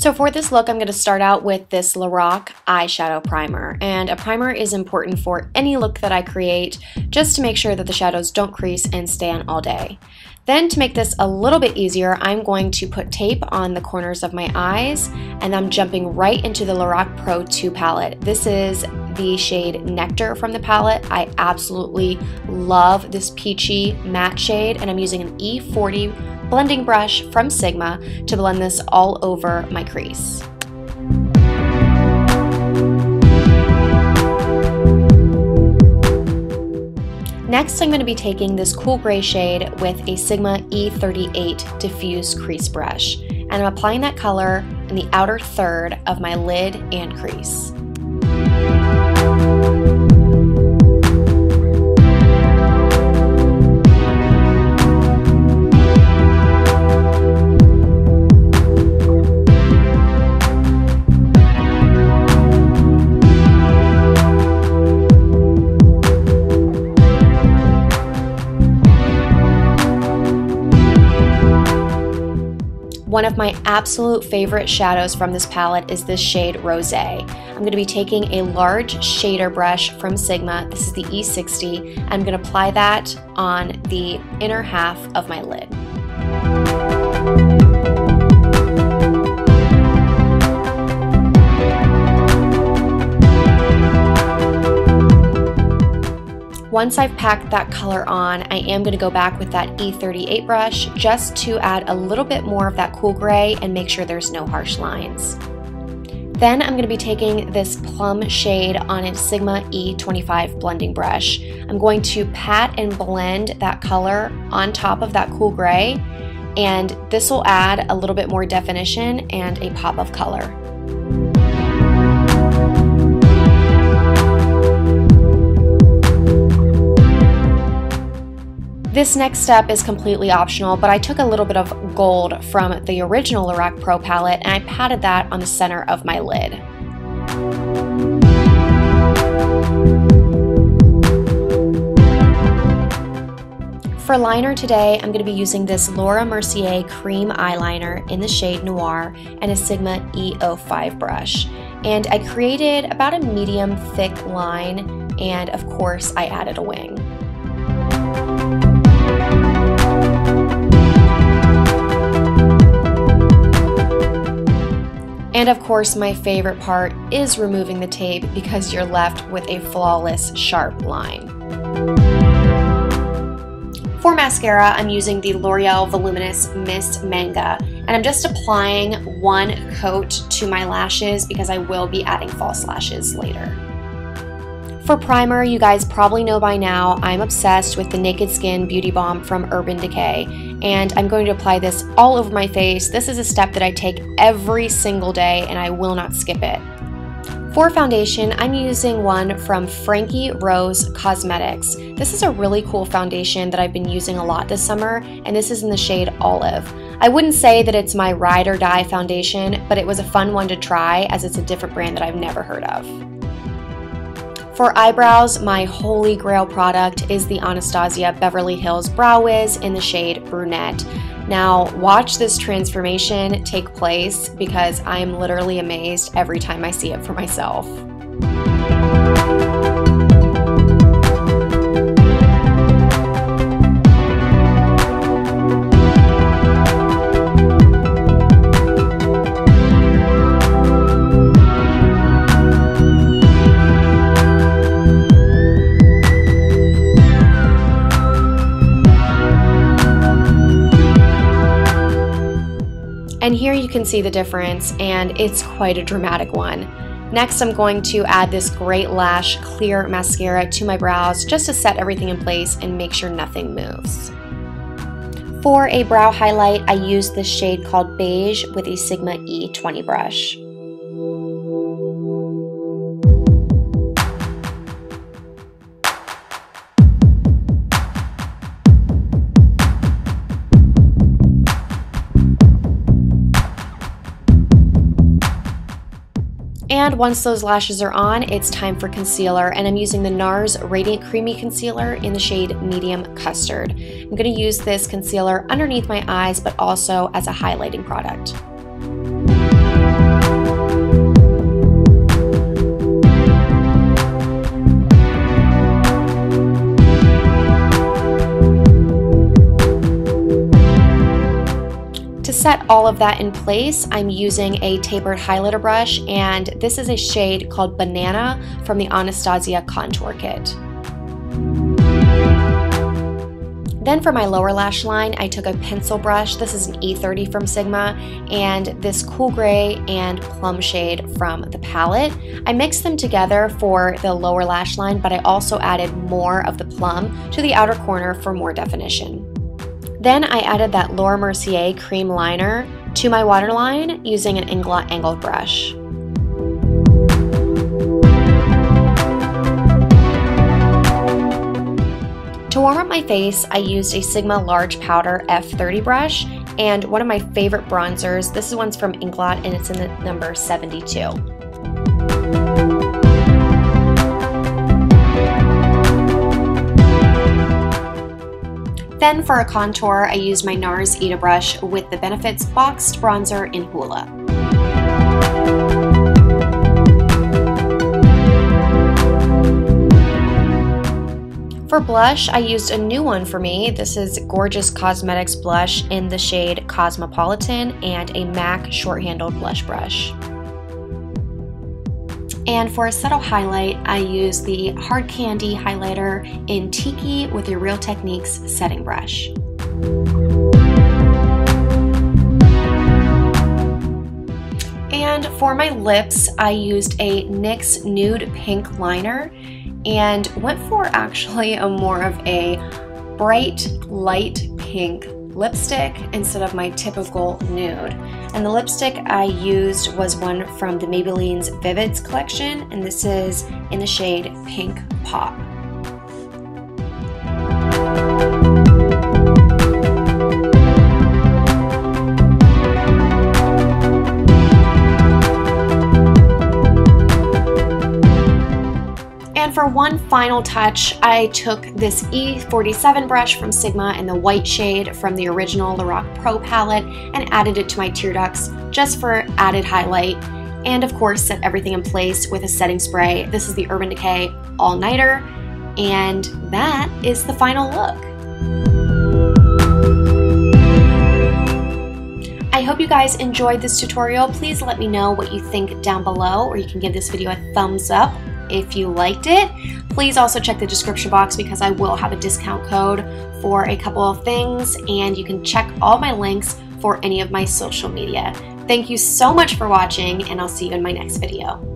So for this look, I'm going to start out with this Lorac eyeshadow primer. And a primer is important for any look that I create, just to make sure that the shadows don't crease and stay on all day. Then to make this a little bit easier, I'm going to put tape on the corners of my eyes, and I'm jumping right into the Lorac Pro 2 palette. This is the shade Nectar from the palette. I absolutely love this peachy matte shade, and I'm using an E40 blending brush from Sigma to blend this all over my crease. Next, I'm going to be taking this cool gray shade with a Sigma E38 Diffused crease brush, and I'm applying that color in the outer third of my lid and crease. One of my absolute favorite shadows from this palette is this shade Rosé. I'm going to be taking a large shader brush from Sigma. This is the E60. And I'm going to apply that on the inner half of my lid. Once I've packed that color on, I am going to go back with that E38 brush just to add a little bit more of that cool gray and make sure there's no harsh lines. Then I'm going to be taking this plum shade on a Sigma E25 Blending Brush. I'm going to pat and blend that color on top of that cool gray, and this will add a little bit more definition and a pop of color. This next step is completely optional, but I took a little bit of gold from the original Lorac Pro palette and I patted that on the center of my lid. For liner today, I'm going to be using this Laura Mercier cream eyeliner in the shade Noir and a Sigma E05 brush. And I created about a medium thick line, and of course I added a wing. And of course, my favorite part is removing the tape because you're left with a flawless, sharp line. For mascara, I'm using the L'Oreal Voluminous Mist Manga, and I'm just applying one coat to my lashes because I will be adding false lashes later. For primer, you guys probably know by now, I'm obsessed with the Naked Skin Beauty Balm from Urban Decay, and I'm going to apply this all over my face. This is a step that I take every single day, and I will not skip it. For foundation, I'm using one from Frankie Rose Cosmetics. This is a really cool foundation that I've been using a lot this summer, and this is in the shade Olive. I wouldn't say that it's my ride or die foundation, but it was a fun one to try as it's a different brand that I've never heard of. For eyebrows, my holy grail product is the Anastasia Beverly Hills Brow Wiz in the shade Brunette. Now, watch this transformation take place because I am literally amazed every time I see it for myself. And here you can see the difference, and it's quite a dramatic one. Next, I'm going to add this Great Lash Clear Mascara to my brows just to set everything in place and make sure nothing moves. For a brow highlight, I used this shade called Beige with a Sigma E20 brush. And once those lashes are on, it's time for concealer, and I'm using the NARS Radiant Creamy Concealer in the shade Medium Custard. I'm going to use this concealer underneath my eyes, but also as a highlighting product. set all of that in place, I'm using a tapered highlighter brush, and this is a shade called Banana from the Anastasia Contour Kit. Then for my lower lash line, I took a pencil brush. This is an E30 from Sigma, and this cool gray and plum shade from the palette. I mixed them together for the lower lash line, but I also added more of the plum to the outer corner for more definition. Then I added that Laura Mercier cream liner to my waterline using an Inglot angled brush. To warm up my face, I used a Sigma Large Powder F30 brush and one of my favorite bronzers. This one's from Inglot and it's in the number 72. Then for a contour, I used my NARS Ita brush with the Benefits Boxed Bronzer in Hula. For blush, I used a new one for me. This is Gorgeous Cosmetics blush in the shade Cosmopolitan and a MAC short-handled blush brush. And for a subtle highlight, I used the Hard Candy highlighter in Tiki with a Real Techniques setting brush. And for my lips, I used a NYX Nude Pink liner and went for actually a more of a bright light pink lipstick instead of my typical nude. And the lipstick I used was one from the Maybelline's Vivids collection, and this is in the shade Pink Pop. And for one final touch, I took this E47 brush from Sigma in the white shade from the original Lorac Pro palette and added it to my tear ducts just for added highlight, and of course set everything in place with a setting spray. This is the Urban Decay All Nighter, and that is the final look. I hope you guys enjoyed this tutorial. Please let me know what you think down below, or you can give this video a thumbs up if you liked it. Please also check the description box because I will have a discount code for a couple of things, and you can check all my links for any of my social media. Thank you so much for watching, and I'll see you in my next video.